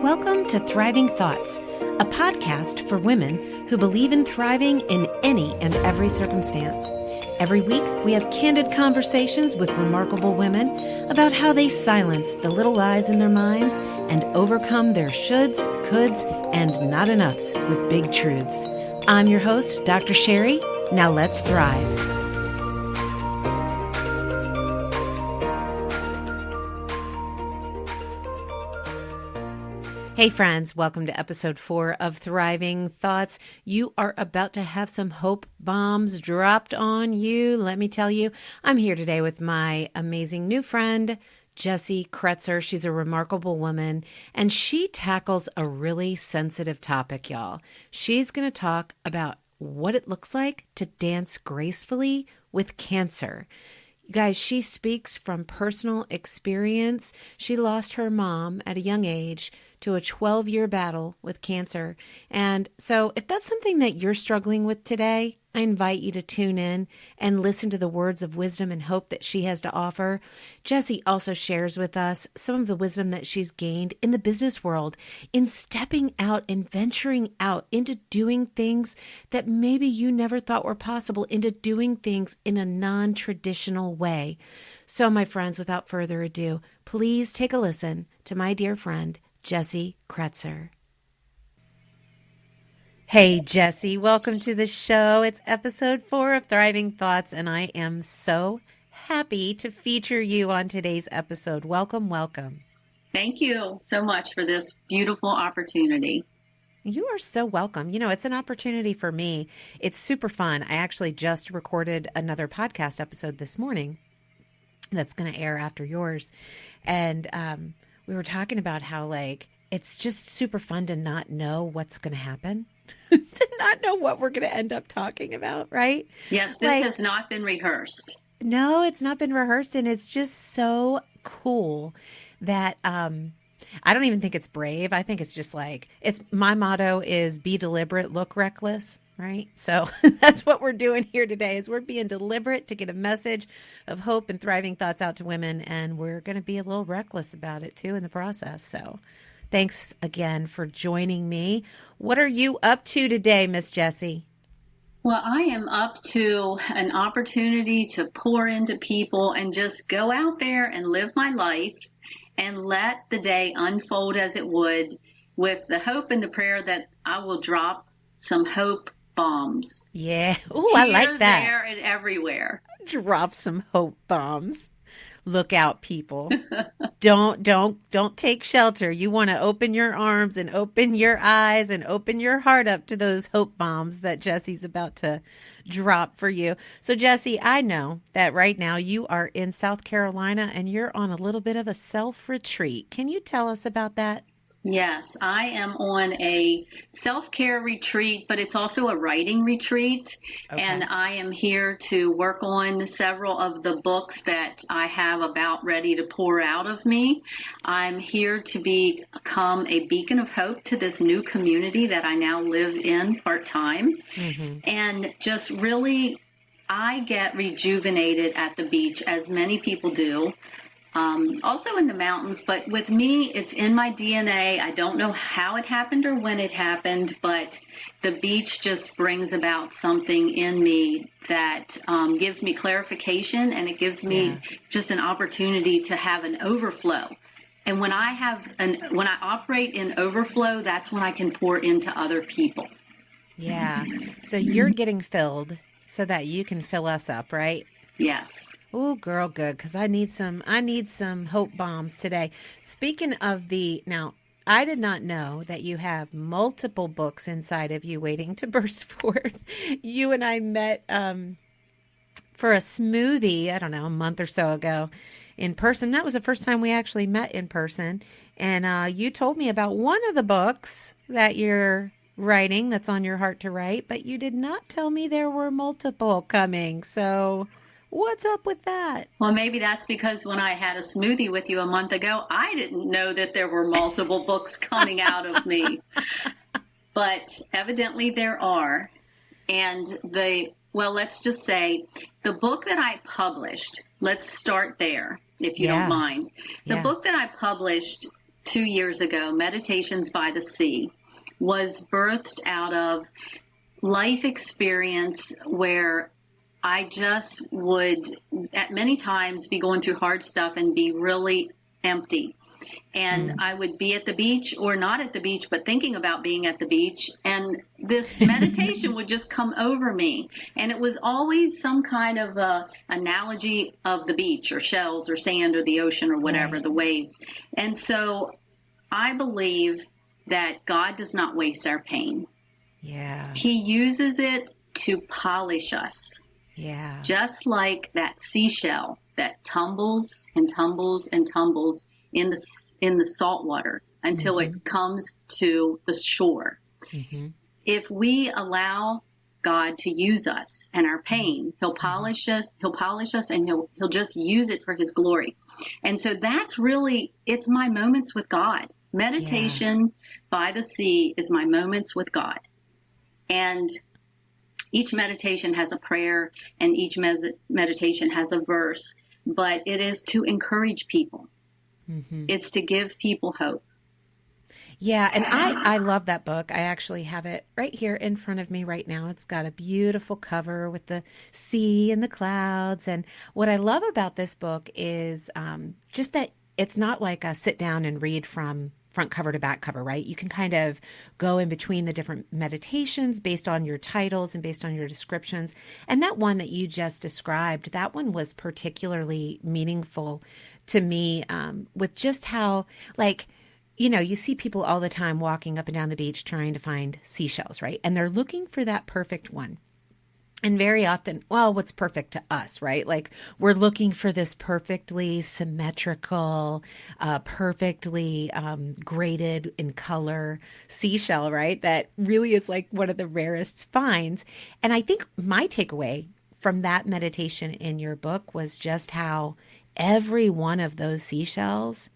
Welcome to Thriving Thoughts, a podcast for women who believe in thriving in any and every circumstance. Every week, we have candid conversations with remarkable women about how they silence the little lies in their minds and overcome their shoulds, coulds, and not enoughs with big truths. I'm your host, Dr. Sherry. Now let's thrive. Hey friends, welcome to episode 4 of Thriving Thoughts. You are about to have some hope bombs dropped on you. Let me tell you, I'm here today with my amazing new friend, Jessie Kretzer. She's a remarkable woman, and she tackles a really sensitive topic, y'all. She's going to talk about what it looks like to dance gracefully with cancer. You guys, she speaks from personal experience. She lost her mom at a young age to a 12-year battle with cancer. And so if that's something that you're struggling with today, I invite you to tune in and listen to the words of wisdom and hope that she has to offer. Jessie also shares with us some of the wisdom that she's gained in the business world, in stepping out and venturing out into doing things that maybe you never thought were possible, into doing things in a non-traditional way. So my friends, without further ado, please take a listen to my dear friend, Jessie Kretzer. Hey, Jessie, welcome to the show. It's episode 4 of Thriving Thoughts, and I am so happy to feature you on today's episode. Welcome, welcome. Thank you so much for this beautiful opportunity. You are so welcome. You know, it's an opportunity for me. It's super fun. I actually just recorded another podcast episode this morning that's going to air after yours. And we were talking about how, it's just super fun to not know what's going to happen, to not know what we're going to end up talking about, right? Yes, this has not been rehearsed. No, it's not been rehearsed, and it's just so cool that I don't even think it's brave. I think it's just my motto is be deliberate, look reckless. Right? So that's what we're doing here today is we're being deliberate to get a message of hope and thriving thoughts out to women. And we're going to be a little reckless about it too in the process. So thanks again for joining me. What are you up to today, Miss Jessie? Well, I am up to an opportunity to pour into people and just go out there and live my life and let the day unfold as it would, with the hope and the prayer that I will drop some hope bombs. Yeah. Oh, I like that. Here, there, and everywhere. Drop some hope bombs. Look out, people. Don't take shelter. You want to open your arms and open your eyes and open your heart up to those hope bombs that Jessie's about to drop for you. So Jessie, I know that right now you are in South Carolina and you're on a little bit of a self-retreat. Can you tell us about that? Yes, I am on a SelfCare retreat, but it's also a writing retreat. Okay. And I am here to work on several of the books that I have about ready to pour out of me. I'm here to become a beacon of hope to this new community that I now live in part-time. Mm-hmm. And just really, I get rejuvenated at the beach, as many people do. Also in the mountains, but with me, it's in my DNA. I don't know how it happened or when it happened, but the beach just brings about something in me that gives me clarification, and it gives me just an opportunity to have an overflow. And when I operate in overflow, that's when I can pour into other people. Yeah. So you're getting filled so that you can fill us up, right? Yes. Oh, girl, good, because I need some hope bombs today. Speaking of now, I did not know that you have multiple books inside of you waiting to burst forth. You and I met for a smoothie, I don't know, a month or so ago in person. That was the first time we actually met in person. And you told me about one of the books that you're writing that's on your heart to write, but you did not tell me there were multiple coming. So what's up with that? Well, maybe that's because when I had a smoothie with you a month ago, I didn't know that there were multiple books coming out of me. But evidently there are. And let's just say the book that I published, let's start there, if you don't mind. The book that I published 2 years ago, Meditations by the Sea, was birthed out of life experience where I just would at many times be going through hard stuff and be really empty. And I would be at the beach or not at the beach, but thinking about being at the beach. And this meditation would just come over me. And it was always some kind of analogy of the beach or shells or sand or the ocean or whatever, right. The waves. And so I believe that God does not waste our pain. Yeah. He uses it to polish us. Yeah. Just like that seashell that tumbles and tumbles and tumbles in the salt water until it comes to the shore. If we allow God to use us and our pain, he'll polish us, and he'll just use it for his glory. And so that's really, it's my moments with God. Meditation by the sea is my moments with God. And each meditation has a prayer and each meditation has a verse, but it is to encourage people. It's to give people hope. Yeah, and I love that book. I actually have it right here in front of me right now. It's got a beautiful cover with the sea and the clouds. And what I love about this book is just that it's not like a sit down and read from front cover to back cover, right? You can kind of go in between the different meditations based on your titles and based on your descriptions. And that one that you just described, that one was particularly meaningful to me with just how, like, you know, you see people all the time walking up and down the beach trying to find seashells, right? And they're looking for that perfect one. And very often, well, what's perfect to us, right? Like we're looking for this perfectly symmetrical, perfectly graded in color seashell, right? That really is like one of the rarest finds. And I think my takeaway from that meditation in your book was just how every one of those seashells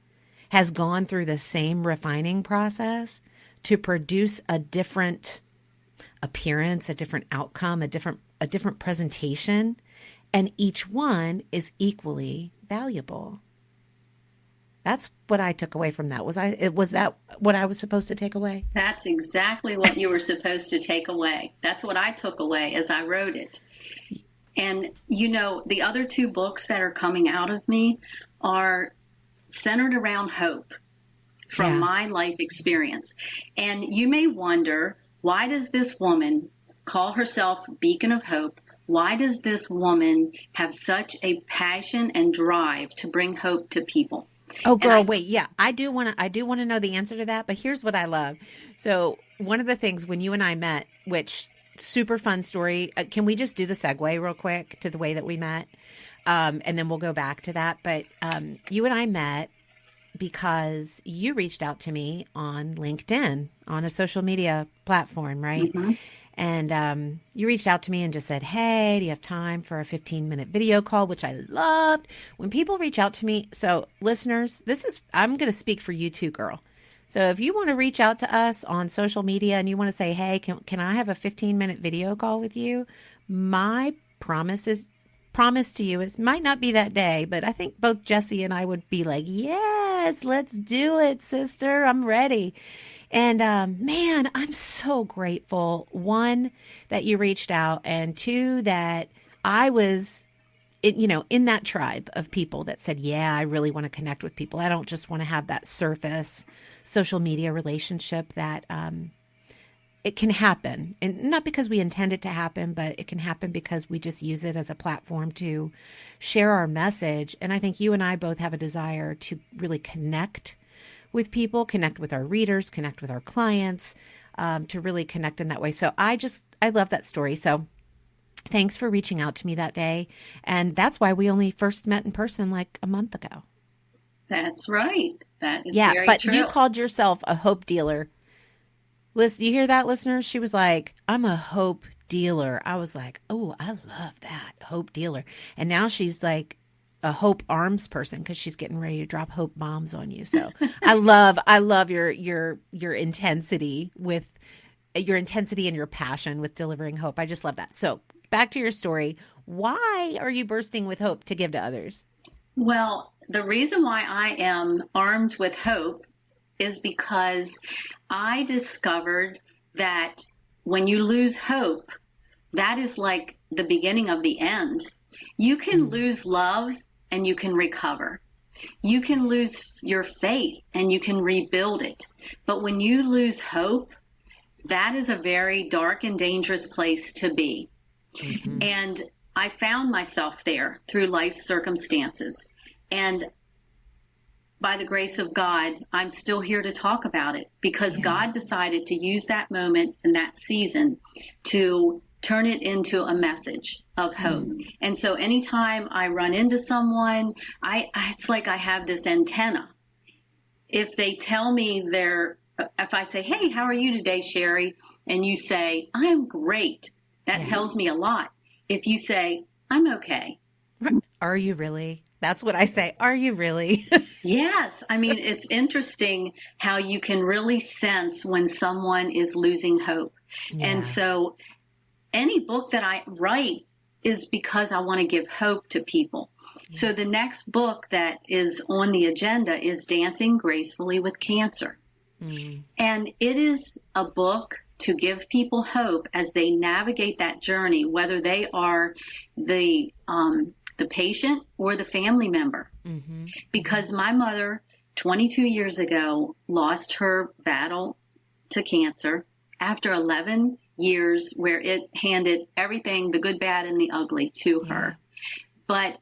has gone through the same refining process to produce a different appearance, a different outcome, a different presentation, and each one is equally valuable. That's what I took away from that. Was that what I was supposed to take away? That's exactly what you were supposed to take away. That's what I took away as I wrote it. And you know, the other two books that are coming out of me are centered around hope from my life experience. And you may wonder, why does this woman call herself Beacon of Hope? Why does this woman have such a passion and drive to bring hope to people? Oh, girl, wait. Yeah, I do want to know the answer to that. But here's what I love. So one of the things when you and I met, which super fun story. Can we just do the segue real quick to the way that we met? And then we'll go back to that. But you and I met because you reached out to me on LinkedIn, on a social media platform, right? And you reached out to me and just said, hey, do you have time for a 15-minute video call, which I loved. When people reach out to me, so listeners, I'm going to speak for you too, girl. So if you want to reach out to us on social media and you want to say, hey, can I have a 15-minute video call with you? My promise to you is might not be that day, but I think both Jessie and I would be like, yes, let's do it, sister. I'm ready. And man, I'm so grateful. One, that you reached out, and two, that I was, in that tribe of people that said, yeah, I really want to connect with people. I don't just want to have that surface social media relationship that it can happen. And not because we intend it to happen, but it can happen because we just use it as a platform to share our message. And I think you and I both have a desire to really connect with people, connect with our readers, connect with our clients, to really connect in that way. So I love that story. So thanks for reaching out to me that day. And that's why we only first met in person like a month ago. That's right. That is very true. But you called yourself a hope dealer. Listen, you hear that, listeners? She was like, I'm a hope dealer. I was like, oh, I love that, hope dealer. And now she's like a hope arms person because she's getting ready to drop hope bombs on you. So I love your intensity with your intensity and your passion with delivering hope. I just love that. So back to your story. Why are you bursting with hope to give to others? Well, the reason why I am armed with hope is because I discovered that when you lose hope, that is like the beginning of the end. You can lose love and you can recover. You can lose your faith and you can rebuild it. But when you lose hope, that is a very dark and dangerous place to be. Mm-hmm. And I found myself there through life circumstances. And by the grace of God, I'm still here to talk about it because God decided to use that moment and that season to turn it into a message of hope. And so anytime I run into someone, it's like I have this antenna. If they tell me if I say, hey, how are you today, Sherry? And you say, I'm great. That tells me a lot. If you say, I'm okay. Are you really? That's what I say. Are you really? Yes. I mean, it's interesting how you can really sense when someone is losing hope. Yeah. And so any book that I write is because I want to give hope to people. Yeah. So the next book that is on the agenda is Dancing Gracefully with Cancer. And it is a book to give people hope as they navigate that journey, whether they are the patient or the family member. Mm-hmm. Because my mother, 22 years ago, lost her battle to cancer after 11 years where it handed everything, the good, bad, and the ugly to her. But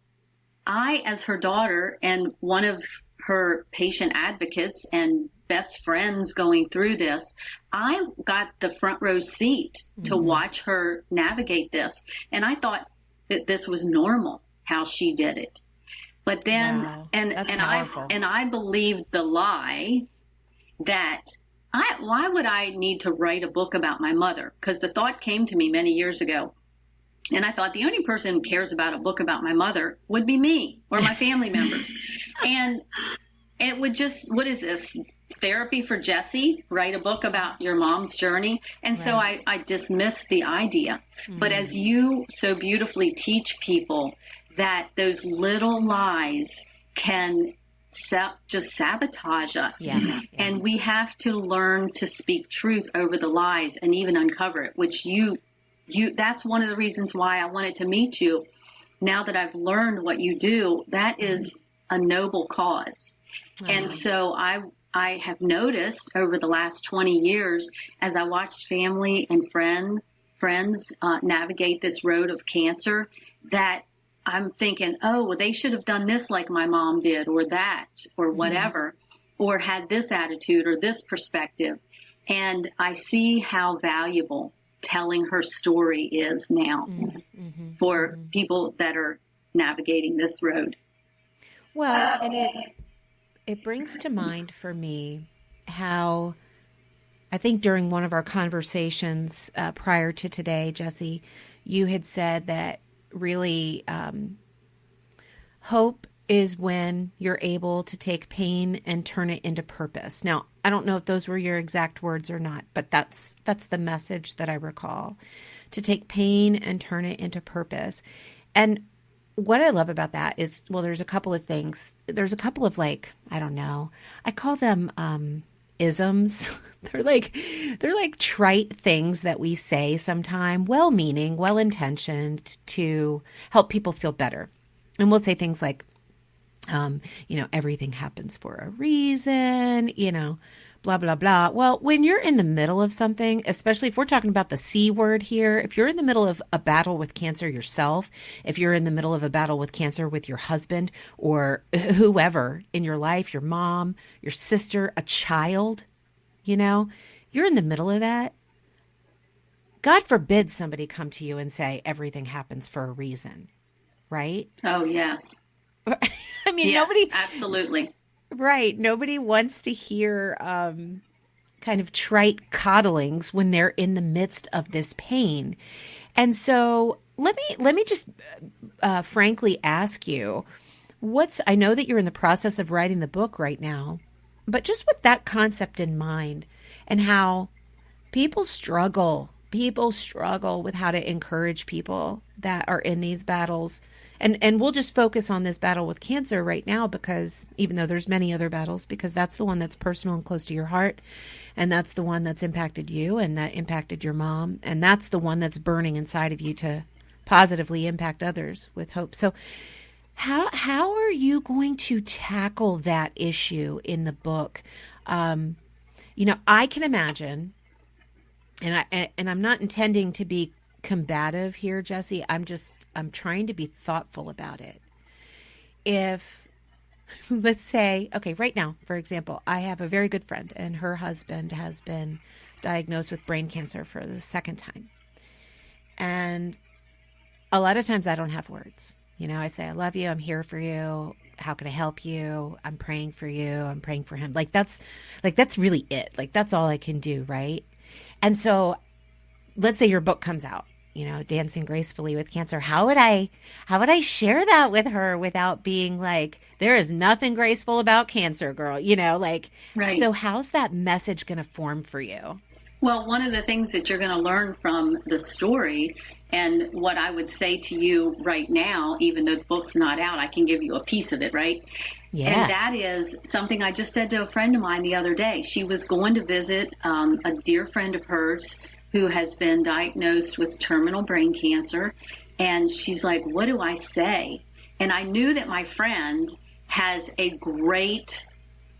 I, as her daughter and one of her patient advocates and best friends going through this, I got the front row seat to watch her navigate this. And I thought that this was normal, how she did it. But then, I believed the lie that why would I need to write a book about my mother? Because the thought came to me many years ago. And I thought the only person who cares about a book about my mother would be me or my family members. And it would just, what is this? Therapy for Jessie? Write a book about your mom's journey. And so I dismissed the idea. But as you so beautifully teach people that those little lies can just sabotage us. And we have to learn to speak truth over the lies and even uncover it, which that's one of the reasons why I wanted to meet you. Now that I've learned what you do, that is a noble cause. And so I have noticed over the last 20 years, as I watched family and friends navigate this road of cancer, that I'm thinking, oh, well, they should have done this like my mom did, or that, or whatever, or had this attitude or this perspective. And I see how valuable telling her story is now for people that are navigating this road. Well, and it brings to mind for me how I think during one of our conversations prior to today, Jessie, you had said that really hope is when you're able to take pain and turn it into purpose. Now, I don't know if those were your exact words or not, but that's the message that I recall, to take pain and turn it into purpose. And what I love about that is, well, there's a couple of things. There's a couple of I don't know, I call them isms. They're like trite things that we say sometime, well-meaning, well-intentioned to help people feel better. And we'll say things like, everything happens for a reason, blah, blah, blah. Well, when you're in the middle of something, especially if we're talking about the C word here, if you're in the middle of a battle with cancer yourself, if you're in the middle of a battle with cancer with your husband or whoever in your life, your mom, your sister, a child, you're in the middle of that. God forbid somebody come to you and say everything happens for a reason, right? Oh, yes. I mean, yes, nobody. Absolutely. Right. Nobody wants to hear kind of trite coddlings when they're in the midst of this pain. And so let me just frankly ask you, I know that you're in the process of writing the book right now, but just with that concept in mind and how people struggle with how to encourage people that are in these battles And we'll just focus on this battle with cancer right now, because even though there's many other battles, because that's the one that's personal and close to your heart. And that's the one that's impacted you and that impacted your mom. And that's the one that's burning inside of you to positively impact others with hope. So how are you going to tackle that issue in the book? I can imagine, and I'm not intending to be combative here, Jessie. I'm trying to be thoughtful about it. If, let's say, okay, right now, for example, I have a very good friend and her husband has been diagnosed with brain cancer for the second time. And a lot of times I don't have words. I say, I love you. I'm here for you. How can I help you? I'm praying for you. I'm praying for him. That's really it. That's all I can do. Right. And so let's say your book comes out, Dancing Gracefully with Cancer. How would I share that with her without being like, there is nothing graceful about cancer, girl, Right. So how's that message going to form for you? Well, one of the things that you're going to learn from the story, and what I would say to you right now, even though the book's not out, I can give you a piece of it, right? Yeah. And that is something I just said to a friend of mine the other day. She was going to visit a dear friend of hers who has been diagnosed with terminal brain cancer. And she's like, what do I say? And I knew that my friend has a great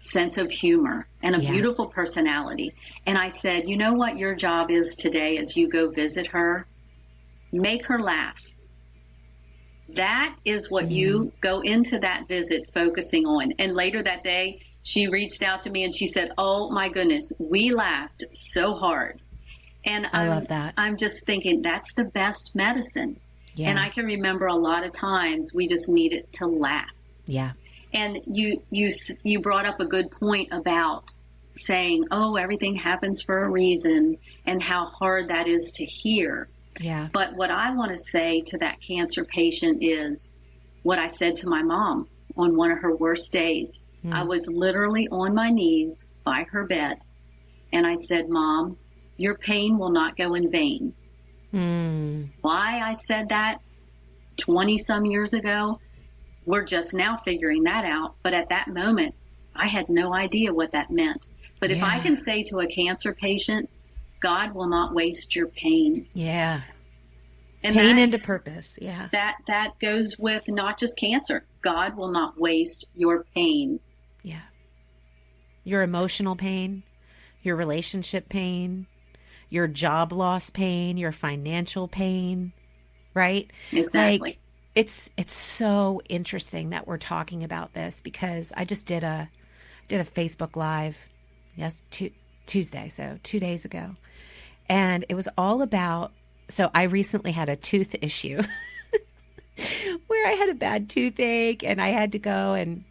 sense of humor and a beautiful personality. And I said, you know what your job is today as you go visit her? Make her laugh. That is what you go into that visit focusing on. And later that day, she reached out to me and she said, oh my goodness, we laughed so hard. And I love that. I'm just thinking that's the best medicine. Yeah. And I can remember a lot of times we just needed to laugh. Yeah. And you brought up a good point about saying, oh, everything happens for a reason, and how hard that is to hear. Yeah. But what I want to say to that cancer patient is what I said to my mom on one of her worst days. I was literally on my knees by her bed, and I said, Mom, your pain will not go in vain. Why I said that 20 some years ago, we're just now figuring that out. But at that moment, I had no idea what that meant. But if I can say to a cancer patient, God will not waste your pain. Yeah. And pain into purpose. Yeah. That goes with not just cancer. God will not waste your pain. Yeah. Your emotional pain, your relationship pain, your job loss pain, your financial pain, right? Exactly. It's so interesting that we're talking about this, because I just did a Facebook Live, Tuesday, so 2 days ago. And it was all about, so I recently had a tooth issue where I had a bad toothache and I had to go, and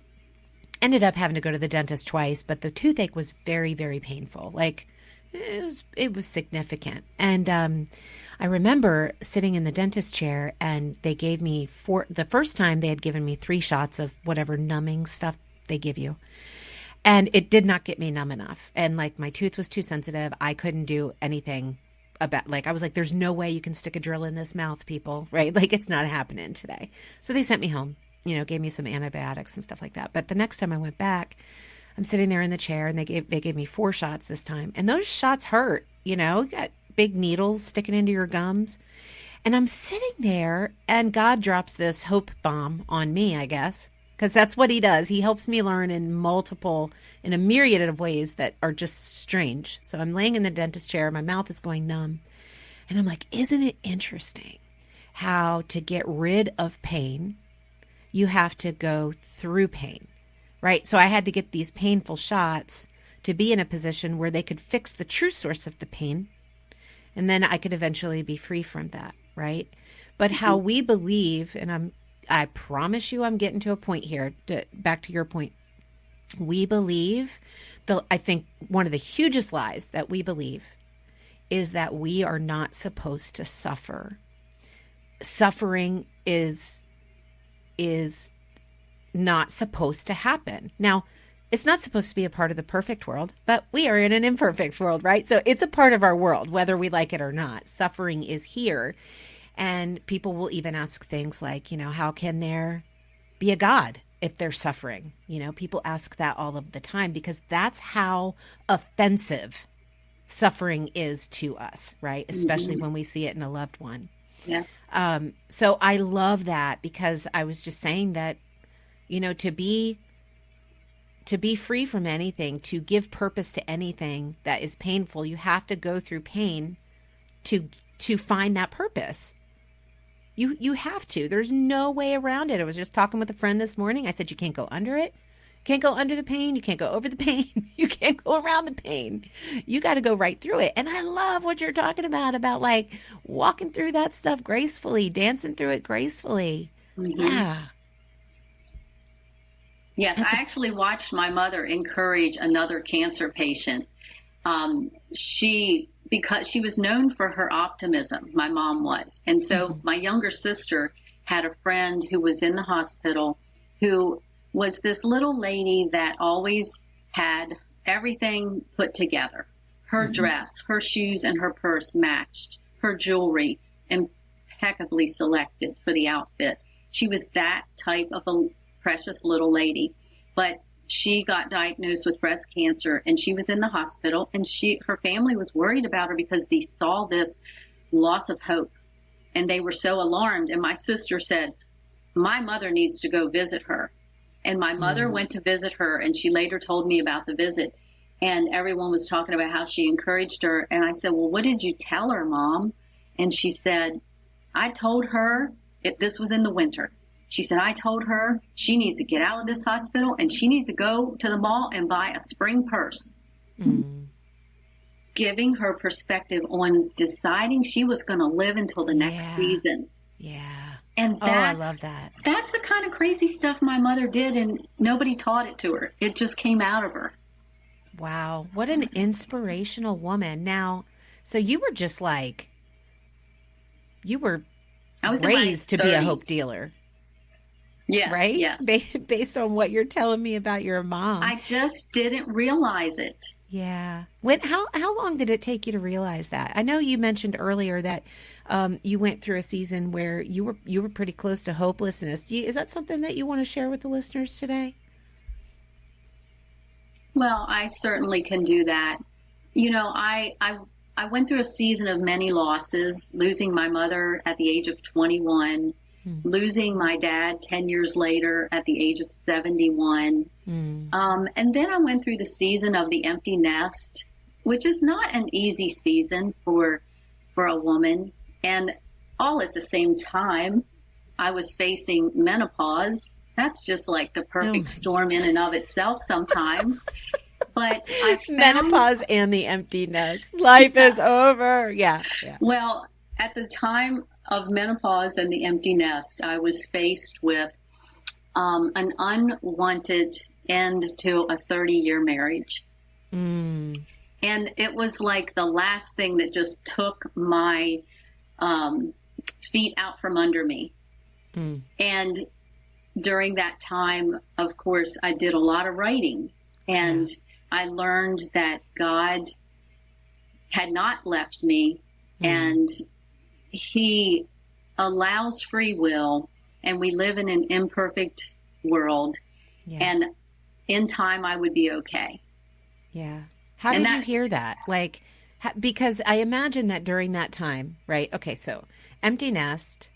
ended up having to go to the dentist twice, but the toothache was very, very painful. It was significant. And I remember sitting in the dentist chair, and they gave me the first time they had given me 3 shots of whatever numbing stuff they give you. And it did not get me numb enough. And my tooth was too sensitive. I couldn't do anything about, I was like, there's no way you can stick a drill in this mouth, people, right? It's not happening today. So they sent me home, gave me some antibiotics and stuff like that. But the next time I went back, I'm sitting there in the chair, and they gave me 4 shots this time. And those shots hurt, you got big needles sticking into your gums. And I'm sitting there, and God drops this hope bomb on me, I guess, because that's what he does. He helps me learn in a myriad of ways that are just strange. So I'm laying in the dentist chair, my mouth is going numb. And I'm like, isn't it interesting how to get rid of pain, you have to go through pain, right? So I had to get these painful shots to be in a position where they could fix the true source of the pain. And then I could eventually be free from that, right? But how we believe, and I promise you I'm getting to a point here, back to your point. We believe, I think one of the hugest lies that we believe is that we are not supposed to suffer. Suffering is not supposed to happen. Now, it's not supposed to be a part of the perfect world, but we are in an imperfect world, right? So it's a part of our world, whether we like it or not. Suffering is here. And people will even ask things like, how can there be a God if they're suffering? People ask that all of the time because that's how offensive suffering is to us, right? Especially when we see it in a loved one. Yes. So I love that because I was just saying that, to be free from anything, to give purpose to anything that is painful, you have to go through pain to find that purpose. You have to. There's no way around it. I was just talking with a friend this morning. I said, you can't go under it. You can't go under the pain. You can't go over the pain. You can't go around the pain. You got to go right through it. And I love what you're talking about like walking through that stuff gracefully, dancing through it gracefully. Mm-hmm. Yeah. Yes, I actually watched my mother encourage another cancer patient. Because she was known for her optimism, my mom was. And so my younger sister had a friend who was in the hospital who was this little lady that always had everything put together. Her dress, her shoes, and her purse matched. Her jewelry, impeccably selected for the outfit. She was that type of a precious little lady. But she got diagnosed with breast cancer and she was in the hospital and her family was worried about her because they saw this loss of hope and they were so alarmed. And my sister said, my mother needs to go visit her. And my mother went to visit her and she later told me about the visit and everyone was talking about how she encouraged her. And I said, well, what did you tell her, Mom? And she said, I told her this was in the winter. She said, I told her she needs to get out of this hospital and she needs to go to the mall and buy a spring purse. Giving her perspective on deciding she was going to live until the next season. Yeah. And I love that. That's the kind of crazy stuff my mother did and nobody taught it to her. It just came out of her. Wow. What an inspirational woman. Now, so you were just like, I was raised to be a hope dealer. Yes, right? Yes. Based on what you're telling me about your mom. I just didn't realize it. Yeah. How long did it take you to realize that? I know you mentioned earlier that you went through a season where you were pretty close to hopelessness. Is that something that you want to share with the listeners today? Well, I certainly can do that. I went through a season of many losses, losing my mother at the age of 21. Losing my dad 10 years later at the age of 71. And then I went through the season of the empty nest, which is not an easy season for a woman. And all at the same time, I was facing menopause. That's just like the perfect storm in and of itself sometimes. But I found menopause and the empty nest. Life is over. Yeah. Well, at the time of menopause and the empty nest, I was faced with an unwanted end to a 30-year marriage. And it was like the last thing that just took my feet out from under me. And during that time, of course, I did a lot of writing. And I learned that God had not left me and He allows free will, and we live in an imperfect world. And in time, I would be okay. Yeah. How did you hear that? Like, because I imagine that during that time, right? Okay, so empty nest,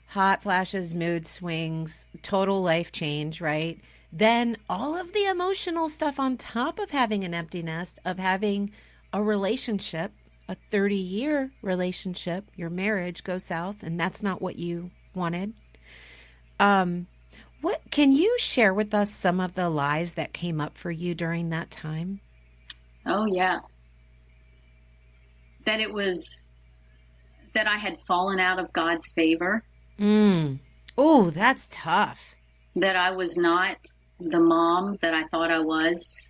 hot flashes, mood swings, total life change, right? Then all of the emotional stuff on top of having an empty nest, of having a relationship, a 30-year relationship, your marriage goes south, and that's not what you wanted. What can you share with us some of the lies that came up for you during that time? Oh, yes. That I had fallen out of God's favor. Oh, that's tough. That I was not the mom that I thought I was.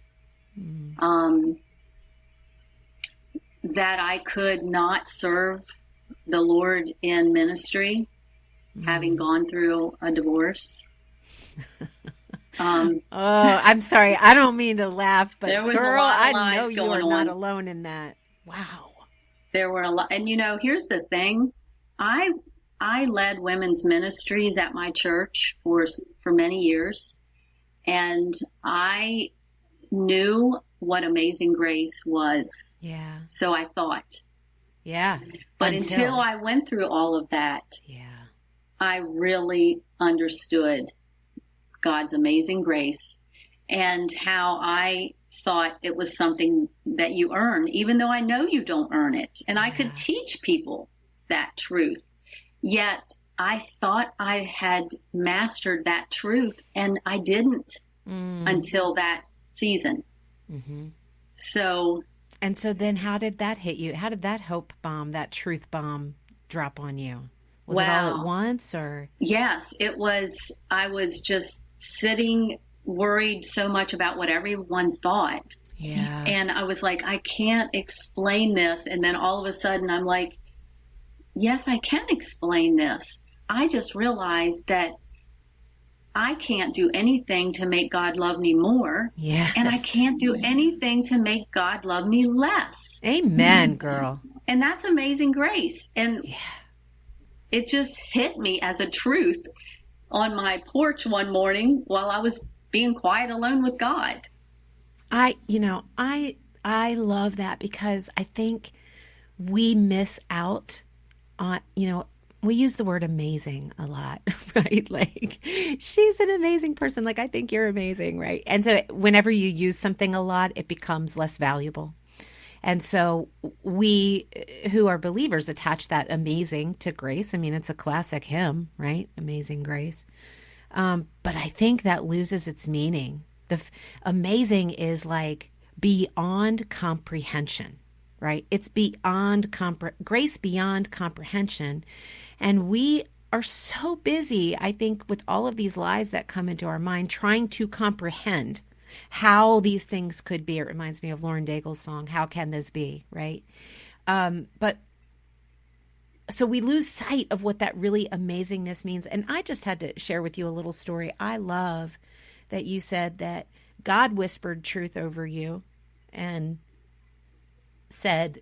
That I could not serve the Lord in ministry, having gone through a divorce. I'm sorry. I don't mean to laugh, but girl, I know you are not alone in that. Wow. There were a lot. And here's the thing. I I led women's ministries at my church for many years, and I knew what Amazing Grace was. Yeah. So I thought. Yeah. But until I went through all of that, I really understood God's amazing grace and how I thought it was something that you earn, even though I know you don't earn it. And I could teach people that truth. Yet I thought I had mastered that truth, and I didn't until that season. Mm-hmm. And so then how did that hit you? How did that hope bomb, that truth bomb drop on you? Was it all at once, or? Yes, it was. I was just sitting worried so much about what everyone thought. Yeah. And I was like, I can't explain this. And then all of a sudden I'm like, yes, I can explain this. I just realized that I can't do anything to make God love me more. Yes. And I can't do anything to make God love me less. Amen, girl. And that's amazing grace. And it just hit me as a truth on my porch one morning while I was being quiet alone with God. I love that, because I think we miss out on, we use the word amazing a lot, right? Like, she's an amazing person. Like, I think you're amazing, right? And so whenever you use something a lot, it becomes less valuable. And so we who are believers attach that amazing to grace. I mean, it's a classic hymn, right? Amazing Grace. But I think that loses its meaning. The amazing is like beyond comprehension, right? It's beyond grace beyond comprehension. And we are so busy, I think, with all of these lies that come into our mind, trying to comprehend how these things could be. It reminds me of Lauren Daigle's song, How Can This Be, right? But so we lose sight of what that really amazingness means. And I just had to share with you a little story. I love that you said that God whispered truth over you and said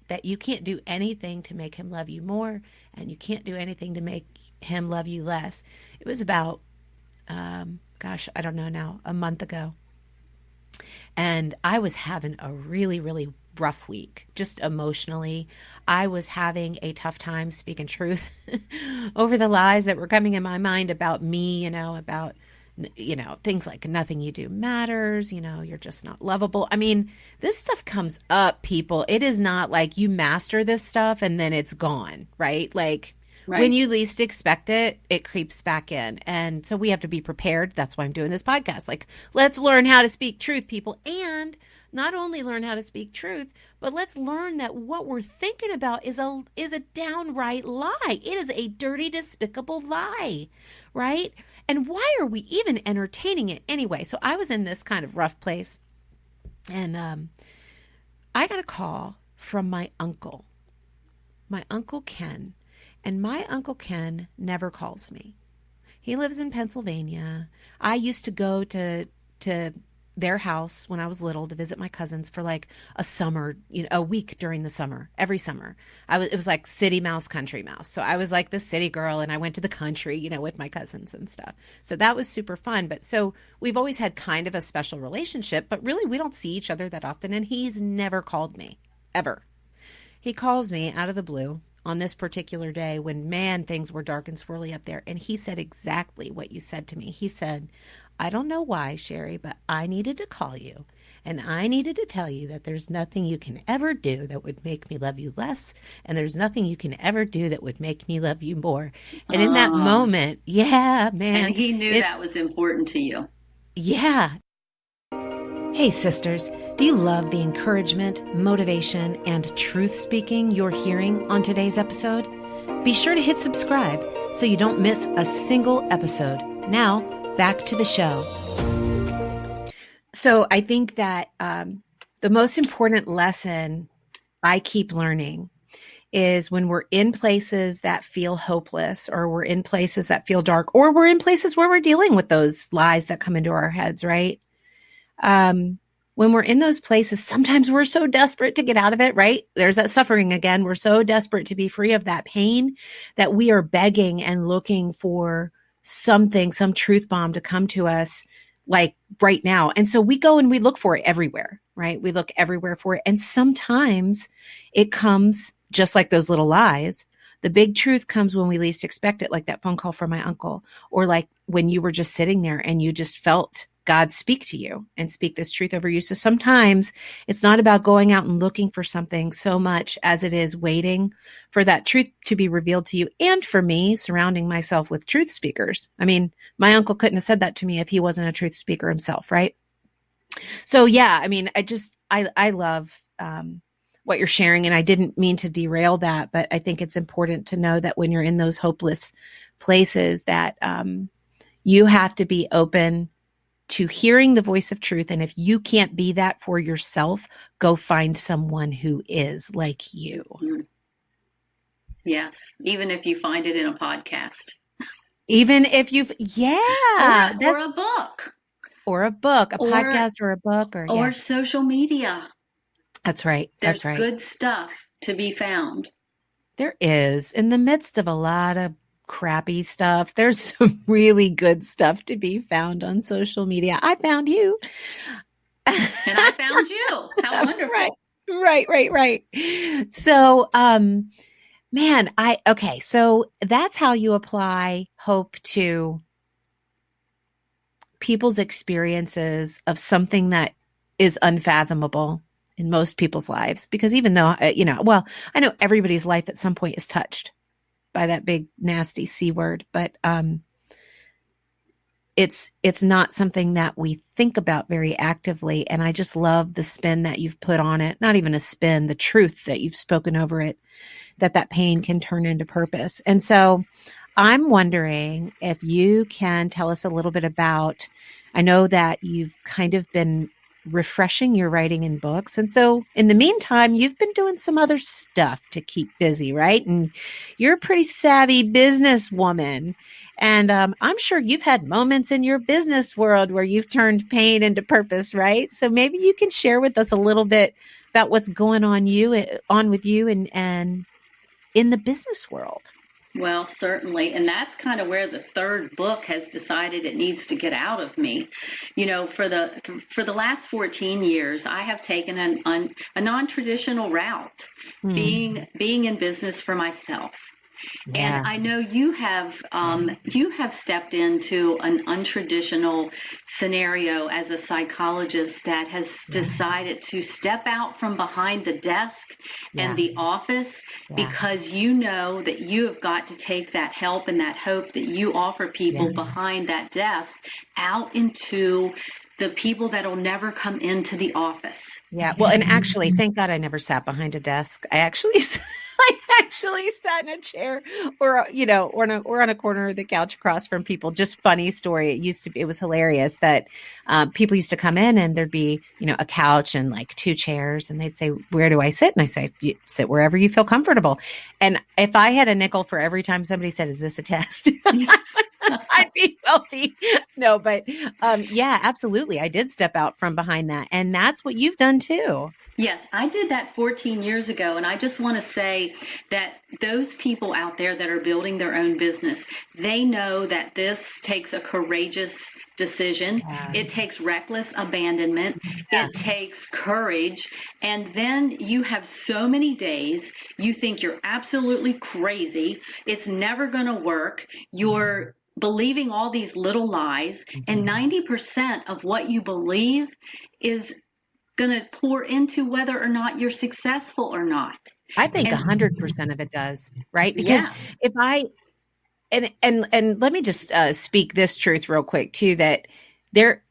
that you can't do anything to make him love you more, and you can't do anything to make him love you less. It was about, I don't know now, a month ago. And I was having a really, really rough week, just emotionally. I was having a tough time speaking truth over the lies that were coming in my mind about me, about, things like nothing you do matters, you're just not lovable. I mean, this stuff comes up, people. It is not like you master this stuff and then it's gone, right? Like, right. When you least expect it, it creeps back in. And so we have to be prepared. That's why I'm doing this podcast. Like, let's learn how to speak truth, people. And not only learn how to speak truth, but let's learn that what we're thinking about is a downright lie. It is a dirty, despicable lie, right? And why are we even entertaining it anyway? So I was in this kind of rough place, and I got a call from my Uncle Ken. And my Uncle Ken never calls me. He lives in Pennsylvania. I used to go to their house when I was little to visit my cousins for like a summer, a week during the summer, every summer. It was like city mouse, country mouse. So I was like the city girl, and I went to the country, with my cousins and stuff. So that was super fun. But so we've always had kind of a special relationship, but really we don't see each other that often. And he's never called me, ever. He calls me out of the blue on this particular day when, man, things were dark and swirly up there. And he said exactly what you said to me. He said, I don't know why, Sherry, but I needed to call you. And I needed to tell you that there's nothing you can ever do that would make me love you less. And there's nothing you can ever do that would make me love you more. And in that moment, yeah, man. And he knew that was important to you. Yeah. Hey, sisters. Do you love the encouragement, motivation, and truth speaking you're hearing on today's episode? Be sure to hit subscribe so you don't miss a single episode. Now, back to the show. So I think that the most important lesson I keep learning is when we're in places that feel hopeless, or we're in places that feel dark, or we're in places where we're dealing with those lies that come into our heads, right? when we're in those places, sometimes we're so desperate to get out of it, right? There's that suffering again. We're so desperate to be free of that pain that we are begging and looking for something, some truth bomb to come to us like right now. And so we go and we look for it everywhere, right? We look everywhere for it. And sometimes it comes just like those little lies. The big truth comes when we least expect it, like that phone call from my uncle, or like when you were just sitting there and you just felt God speak to you and speak this truth over you. So sometimes it's not about going out and looking for something so much as it is waiting for that truth to be revealed to you. And for me, surrounding myself with truth speakers. I mean, my uncle couldn't have said that to me if he wasn't a truth speaker himself, right? So yeah, I mean, I love what you're sharing, and I didn't mean to derail that, but I think it's important to know that when you're in those hopeless places that you have to be open to hearing the voice of truth. And if you can't be that for yourself, go find someone who is like you. Yes. Even if you find it in a podcast. Even if you've, yeah. Or a book. Or a book, a podcast or a book. Or social media. That's right. That's right. There's good stuff to be found. There is. In the midst of a lot of crappy stuff, there's some really good stuff to be found on social media. I found you. And I found you. How wonderful. Right. So, okay. So that's how you apply hope to people's experiences of something that is unfathomable in most people's lives. Because even though, I know everybody's life at some point is touched by that big, nasty C word, but it's not something that we think about very actively. And I just love the spin that you've put on it. Not even a spin, the truth that you've spoken over it, that pain can turn into purpose. And so I'm wondering if you can tell us a little bit about, I know that you've kind of been refreshing your writing in books. And so in the meantime, you've been doing some other stuff to keep busy, right? And you're a pretty savvy businesswoman. And I'm sure you've had moments in your business world where you've turned pain into purpose, right? So maybe you can share with us a little bit about what's going on with you and in the business world. Well, certainly. And that's kind of where the third book has decided it needs to get out of me. For the last 14 years, I have taken a non-traditional route, being in business for myself. Yeah. And I know you have stepped into an untraditional scenario as a psychologist that has decided to step out from behind the desk and the office because you know that you have got to take that help and that hope that you offer people behind that desk out into the people that'll never come into the office. Yeah. Well, and actually, thank God I never sat behind a desk. I actually sat in a chair or on a corner of the couch across from people. Just funny story. It was hilarious that people used to come in and there'd be, a couch and like two chairs and they'd say, "Where do I sit?" And I say, "You sit wherever you feel comfortable." And if I had a nickel for every time somebody said, "Is this a test?" I'd be wealthy. No, but yeah, absolutely. I did step out from behind that. And that's what you've done too. Yes, I did that 14 years ago. And I just want to say that those people out there that are building their own business, they know that this takes a courageous decision. Yeah. It takes reckless abandonment. Yeah. It takes courage. And then you have so many days you think you're absolutely crazy. It's never going to work. You're believing all these little lies, and 90% of what you believe is going to pour into whether or not you're successful or not. I think 100% of it does, right? Because if I and let me just speak this truth real quick too, that there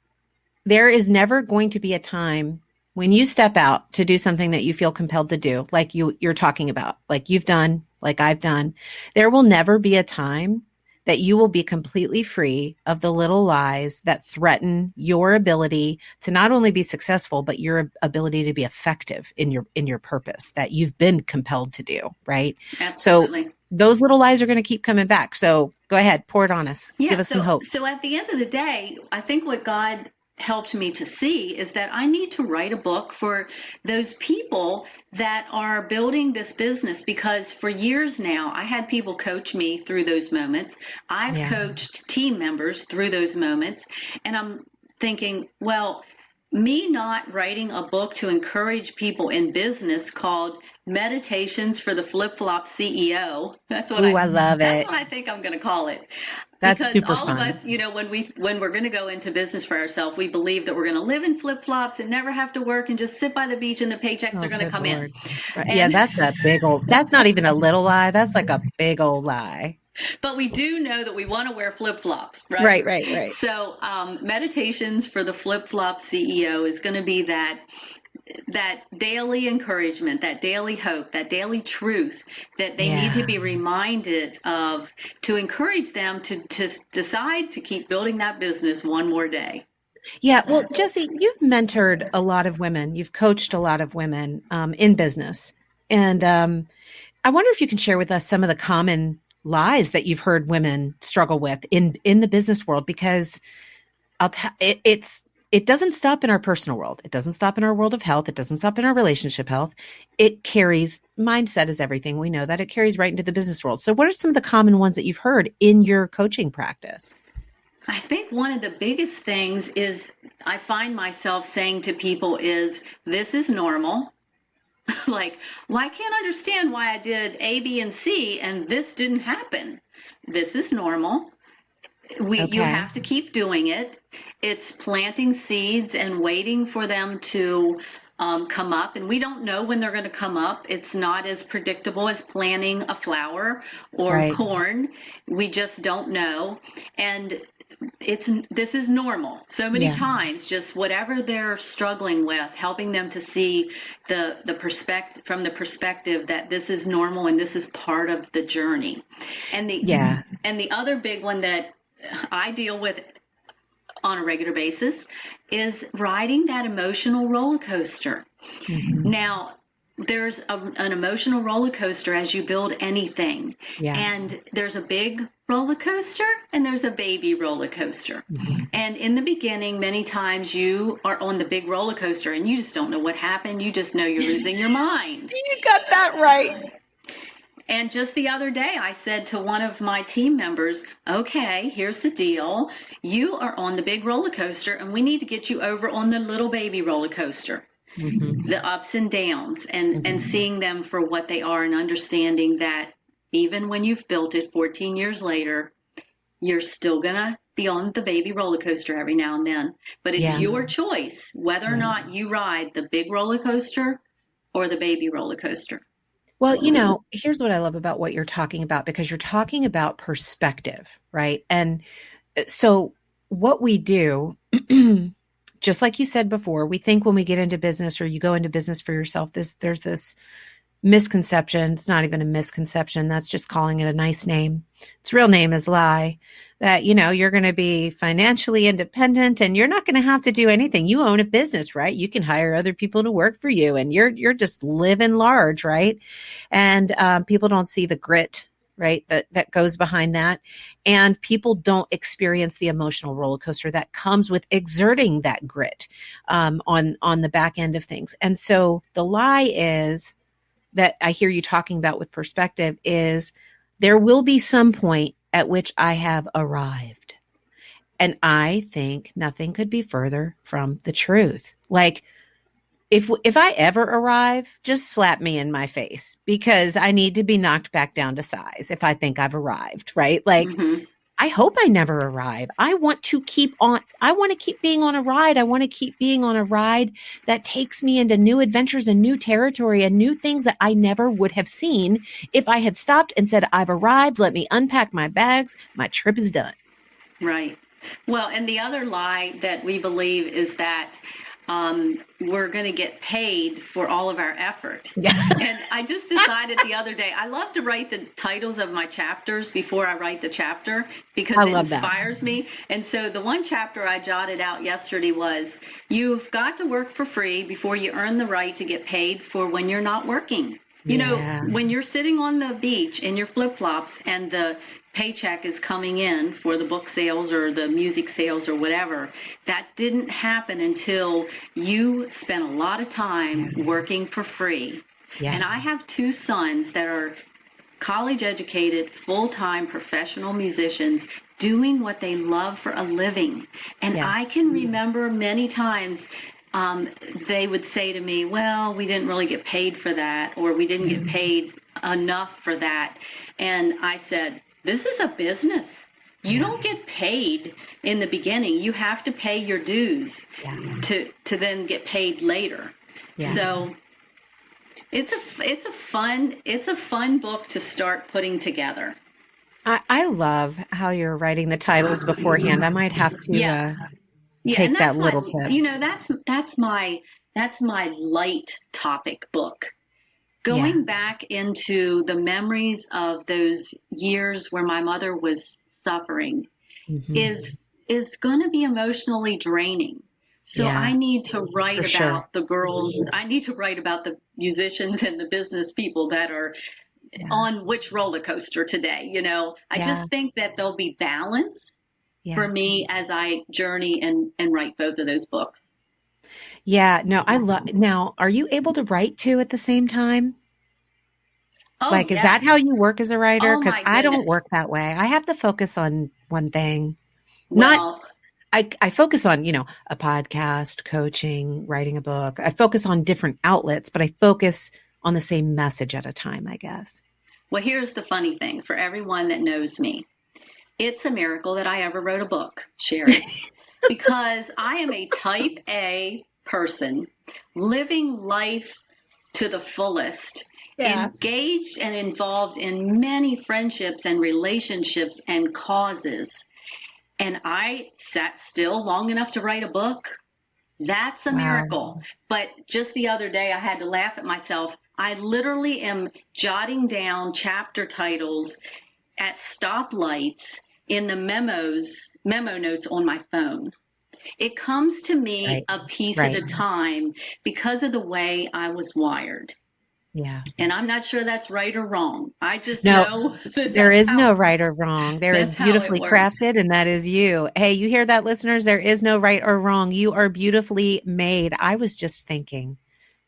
is never going to be a time when you step out to do something that you feel compelled to do, like you're talking about, like you've done, like I've done. There will never be a time that you will be completely free of the little lies that threaten your ability to not only be successful, but your ability to be effective in your purpose that you've been compelled to do, right? Absolutely. So those little lies are going to keep coming back. So go ahead, pour it on us. Give us some hope. So at the end of the day, I think what God helped me to see is that I need to write a book for those people that are building this business, because for years now, I had people coach me through those moments. I've coached team members through those moments. And I'm thinking, well, me not writing a book to encourage people in business called Meditations for the FlipFlop CEO. I love that's it. what I think I'm going to call it. That's Because super all fun. of us, when we're going to go into business for ourselves, we believe that we're going to live in flip-flops and never have to work and just sit by the beach and the paychecks are going to Good come Lord. in. Right. And, Yeah, that's not even a little lie. That's like a big old lie. but we do know that we want to wear flip-flops, right? Right. So Meditations for the FlipFlop CEO is going to be that daily encouragement, that daily hope, that daily truth that they need to be reminded of, to encourage them to decide to keep building that business one more day. Yeah. Well, Jessie, you've mentored a lot of women. You've coached a lot of women in business. And I wonder if you can share with us some of the common lies that you've heard women struggle with in the business world, because it doesn't stop in our personal world. It doesn't stop in our world of health. It doesn't stop in our relationship health. It carries, mindset is everything. We know that it carries right into the business world. So what are some of the common ones that you've heard in your coaching practice? I think one of the biggest things is I find myself saying to people is, this is normal. Like, well, I can't understand why I did A, B, and C and this didn't happen. This is normal. You have to keep doing it. It's planting seeds and waiting for them to come up. And we don't know when they're going to come up. It's not as predictable as planting a flower or corn. We just don't know. And this is normal. So many times, just whatever they're struggling with, helping them to see the perspective, from the perspective that this is normal and this is part of the journey. And the other big one that I deal with on a regular basis is riding that emotional roller coaster. Mm-hmm. Now, there's an emotional roller coaster as you build anything. Yeah. And there's a big roller coaster and there's a baby roller coaster. Mm-hmm. And in the beginning, many times you are on the big roller coaster and you just don't know what happened. You just know you're losing your mind. You got that right. And just the other day, I said to one of my team members, okay, here's the deal. You are on the big roller coaster and we need to get you over on the little baby roller coaster. Mm-hmm. The ups and downs, and seeing them for what they are, and understanding that even when you've built it 14 years later, you're still going to be on the baby roller coaster every now and then. But it's your choice whether or not you ride the big roller coaster or the baby roller coaster. Well, here's what I love about what you're talking about, because you're talking about perspective, right? And so what we do, just like you said before, we think when we get into business or you go into business for yourself, there's this misconception. It's not even a misconception. That's just calling it a nice name. Its real name is lie. That, you're going to be financially independent and you're not going to have to do anything. You own a business, right? You can hire other people to work for you and you're just living large, right? And people don't see the grit, right, that goes behind that. And people don't experience the emotional roller coaster that comes with exerting that grit on the back end of things. And so the lie is that I hear you talking about with perspective is there will be some point at which I have arrived. And I think nothing could be further from the truth. Like, if I ever arrive, just slap me in my face, because I need to be knocked back down to size if I think I've arrived, right? Like, I hope I never arrive. I want to keep being on a ride. I want to keep being on a ride that takes me into new adventures and new territory and new things that I never would have seen if I had stopped and said, I've arrived. Let me unpack my bags. My trip is done. Right. Well, and the other lie that we believe is that we're going to get paid for all of our effort. Yeah. And I just decided the other day, I love to write the titles of my chapters before I write the chapter, because it inspires me. And so the one chapter I jotted out yesterday was, you've got to work for free before you earn the right to get paid for when you're not working. You know, Yeah. when you're sitting on the beach in your flip-flops and the paycheck is coming in for the book sales or the music sales or whatever, that didn't happen until you spent a lot of time working for free. Yeah. And I have two sons that are college educated, full-time professional musicians doing what they love for a living. And Yes. I can remember many times they would say to me, well, we didn't really get paid for that, or we didn't get paid enough for that. And I said, this is a business. You don't get paid in the beginning. You have to pay your dues to then get paid later. Yeah. So it's a fun book to start putting together. I love how you're writing the titles beforehand. I might have to take and that little tip. You know, that's my light topic book. Going back into the memories of those years where my mother was suffering is going to be emotionally draining. So I need to write about the girls. I need to write about the musicians and the business people that are on which roller coaster today. You know, I just think that there'll be balance for me as I journey and write both of those books. Yeah, no, I love. Now, are you able to write two at the same time? Oh, like, is that how you work as a writer? Because I don't work that way. I have to focus on one thing. Well, I focus on, a podcast, coaching, writing a book. I focus on different outlets, but I focus on the same message at a time, I guess. Well, here's the funny thing for everyone that knows me. It's a miracle that I ever wrote a book, Sherry, because I am a type A person living life to the fullest, engaged and involved in many friendships and relationships and causes. And I sat still long enough to write a book. That's a miracle. But just the other day, I had to laugh at myself. I literally am jotting down chapter titles at stoplights in the memo notes on my phone. It comes to me a piece at a time because of the way I was wired. Yeah. And I'm not sure that's right or wrong. I just know that there is no right or wrong. There is beautifully crafted, and that is you. Hey, you hear that, listeners? There is no right or wrong. You are beautifully made. I was just thinking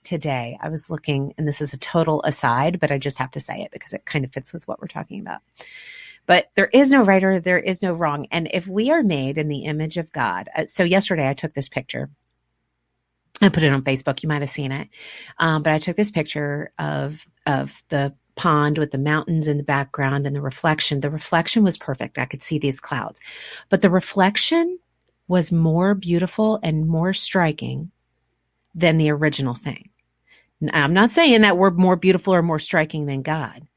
today, I was looking, and this is a total aside, but I just have to say it because it kind of fits with what we're talking about. But there is no right or there is no wrong. And if we are made in the image of God, so yesterday I took this picture. I put it on Facebook. You might have seen it. But I took this picture of the pond with the mountains in the background and the reflection. The reflection was perfect. I could see these clouds. But the reflection was more beautiful and more striking than the original thing. Now, I'm not saying that we're more beautiful or more striking than God.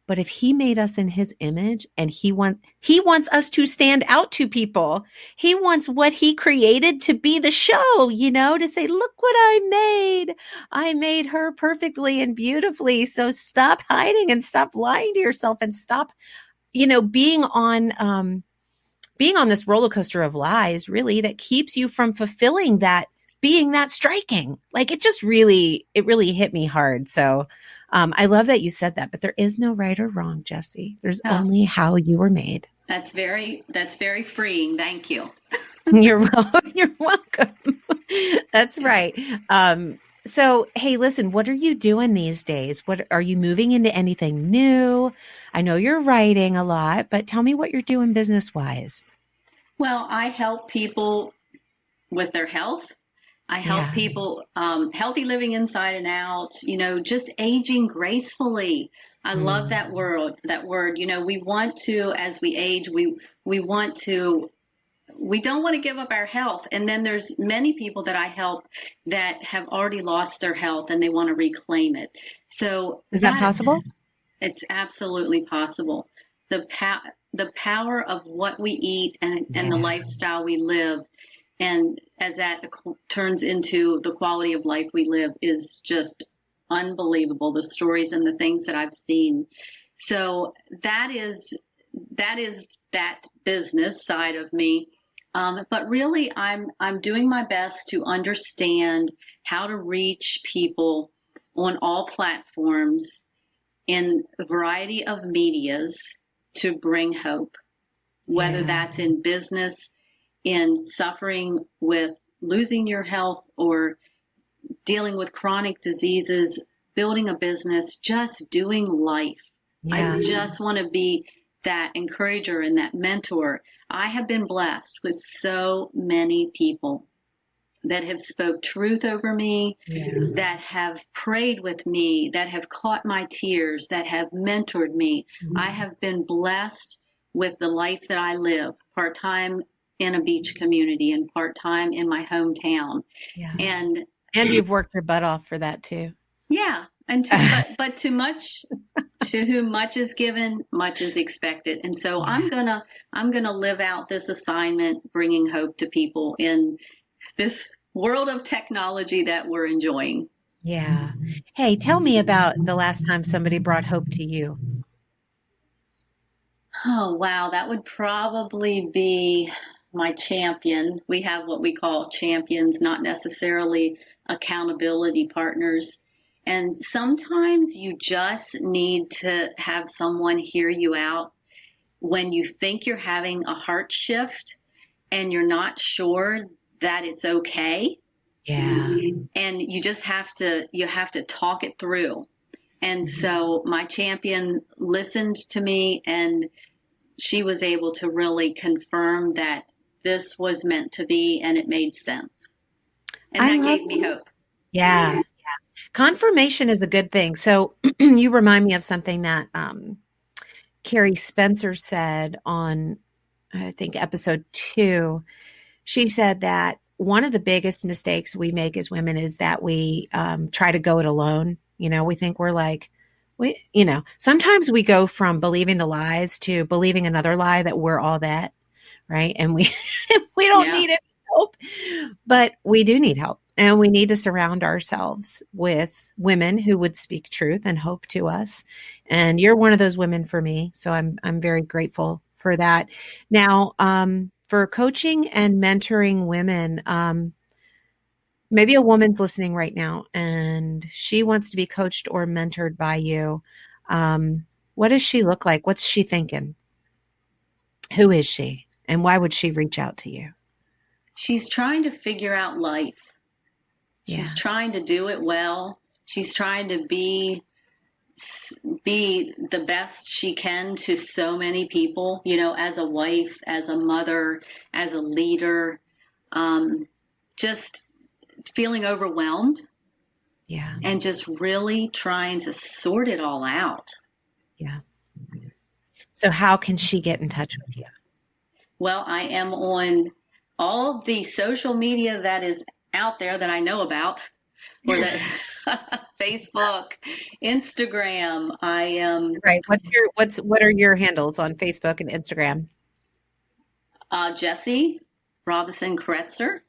But if he made us in his image and he wants us to stand out to people, he wants what he created to be the show, to say, look what I made. I made her perfectly and beautifully. So stop hiding and stop lying to yourself and stop, being on this roller coaster of lies, really, that keeps you from fulfilling that, being that striking. Like it really hit me hard. So I love that you said that, but there is no right or wrong, Jessie. There's only how you were made. That's very freeing. Thank you. You're welcome. That's right. So, hey, listen, what are you doing these days? What are you moving into anything new? I know you're writing a lot, but tell me what you're doing business-wise. Well, I help people with their health. I help people healthy living inside and out, just aging gracefully. I love that word. We want to, as we age, we don't want to give up our health. And then there's many people that I help that have already lost their health and they want to reclaim it. So is that possible? It's absolutely possible. The power of what we eat and the lifestyle we live, and as that turns into the quality of life we live, is just unbelievable. The stories and the things that I've seen. So that is that business side of me. But really, I'm doing my best to understand how to reach people on all platforms in a variety of medias to bring hope, whether that's in business, in suffering with losing your health, or dealing with chronic diseases, building a business, just doing life. Yeah. I just want to be that encourager and that mentor. I have been blessed with so many people that have spoke truth over me, that have prayed with me, that have caught my tears, that have mentored me. I have been blessed with the life that I live, part-time in a beach community and part-time in my hometown. Yeah. And you've worked your butt off for that too. Yeah. And but to whom much is given, much is expected. And so I'm gonna live out this assignment, bringing hope to people in this world of technology that we're enjoying. Yeah. Hey, tell me about the last time somebody brought hope to you. Oh, wow. That would probably be my champion. We have what we call champions, not necessarily accountability partners. And sometimes you just need to have someone hear you out when you think you're having a heart shift and you're not sure that it's okay. Yeah. And you just have to talk it through. And so my champion listened to me, and she was able to really confirm that this was meant to be and it made sense. And that gave me hope. Yeah. Confirmation is a good thing. So you remind me of something that Carrie Spencer said on, I think, episode 2. She said that one of the biggest mistakes we make as women is that we try to go it alone. We think we're like, sometimes we go from believing the lies to believing another lie that we're all that, right? And we don't need any help, but we do need help. And we need to surround ourselves with women who would speak truth and hope to us. And you're one of those women for me. So I'm very grateful for that. Now, for coaching and mentoring women, maybe a woman's listening right now and she wants to be coached or mentored by you. What does she look like? What's she thinking? Who is she? And why would she reach out to you? She's trying to figure out life. She's trying to do it well. She's trying to be the best she can to so many people, as a wife, as a mother, as a leader, just feeling overwhelmed. Yeah. And just really trying to sort it all out. Yeah. So how can she get in touch with you? Well, I am on all the social media that is out there that I know about, or that Facebook, Instagram. I am right. What are your handles on Facebook and Instagram? Jessie Robinson Kretzer,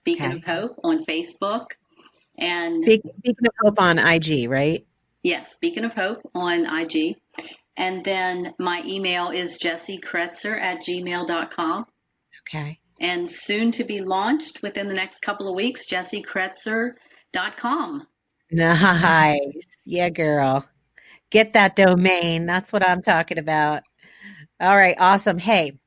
Beacon of Hope on Facebook, and Beacon of Hope on IG, right? Yes, Beacon of Hope on IG. And then my email is jessiekretzer@gmail.com. Okay. And soon to be launched within the next couple of weeks, jessiekretzer.com. Nice. Yeah, girl. Get that domain. That's what I'm talking about. All right. Awesome. Hey,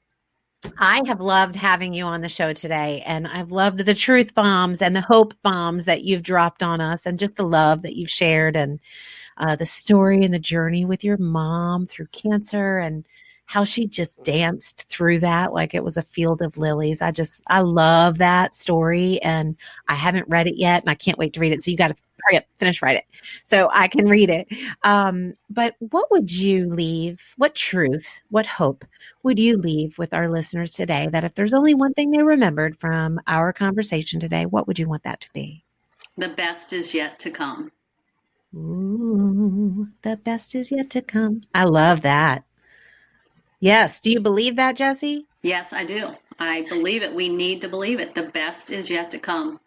I have loved having you on the show today, and I've loved the truth bombs and the hope bombs that you've dropped on us, and just the love that you've shared, and the story and the journey with your mom through cancer, and how she just danced through that like it was a field of lilies. I love that story, and I haven't read it yet, and I can't wait to read it. So you got to hurry up, write it so I can read it. But what would you leave? What truth, what hope would you leave with our listeners today, that if there's only one thing they remembered from our conversation today, what would you want that to be? The best is yet to come. Ooh, the best is yet to come. I love that. Yes. Do you believe that, Jessie? Yes, I do. I believe it. We need to believe it. The best is yet to come.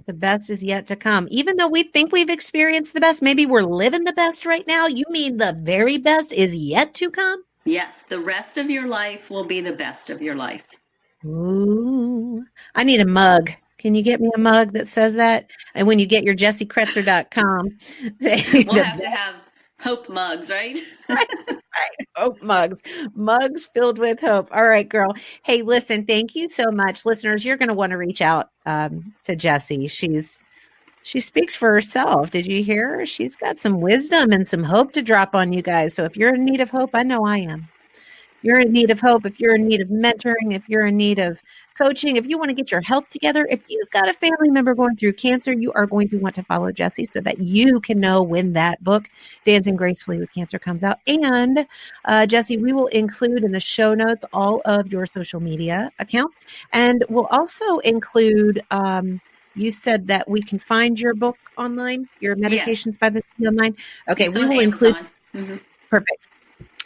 The best is yet to come. Even though we think we've experienced the best, maybe we're living the best right now. You mean the very best is yet to come? Yes. The rest of your life will be the best of your life. Ooh, I need a mug. Can you get me a mug that says that? And when you get your jessiekretzer.com, we'll have to have Hope mugs, right? Right. Hope mugs filled with hope. All right, girl. Hey, listen, thank you so much. Listeners, you're going to want to reach out to Jessie. She speaks for herself. Did you hear her? She's got some wisdom and some hope to drop on you guys. So if you're in need of hope, I know I am. You're in need of hope, if you're in need of mentoring, if you're in need of coaching, if you want to get your health together, if you've got a family member going through cancer, you are going to want to follow Jessie so that you can know when that book, Dancing Gracefully with Cancer, comes out. And Jessie, we will include in the show notes all of your social media accounts. And we'll also include, you said that we can find your book online, your Meditations by the Sea online. Okay, it's we on will Amazon. include. Perfect.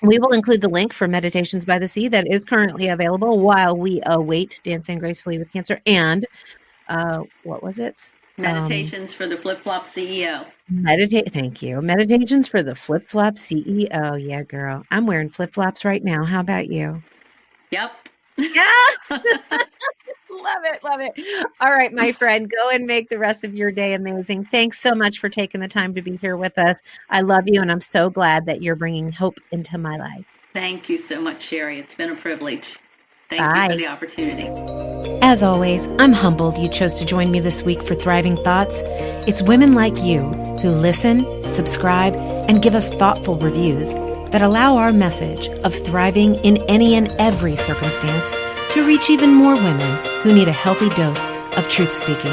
We will include the link for Meditations by the Sea that is currently available while we await Dancing Gracefully with Cancer. And what was it? Meditations for the FlipFlop CEO. Thank you. Meditations for the FlipFlop CEO. Yeah, girl. I'm wearing flip-flops right now. How about you? Yep. Yeah. Love it. All right, my friend, go and make the rest of your day amazing. Thanks so much for taking the time to be here with us. I love you, and I'm so glad that you're bringing hope into my life. Thank you so much, Sherry. It's been a privilege. Thank Bye. you for the opportunity. As always, I'm humbled you chose to join me this week for Thriving Thoughts. It's women like you who listen, subscribe, and give us thoughtful reviews that allow our message of thriving in any and every circumstance to reach even more women who need a healthy dose of truth speaking.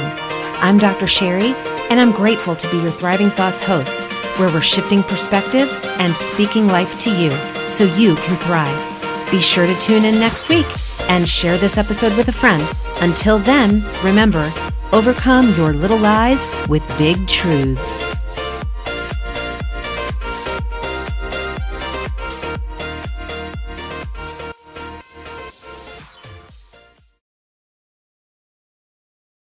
I'm Dr. Sherry, and I'm grateful to be your Thriving Thoughts host, where we're shifting perspectives and speaking life to you so you can thrive. Be sure to tune in next week and share this episode with a friend. Until then, remember, overcome your little lies with big truths.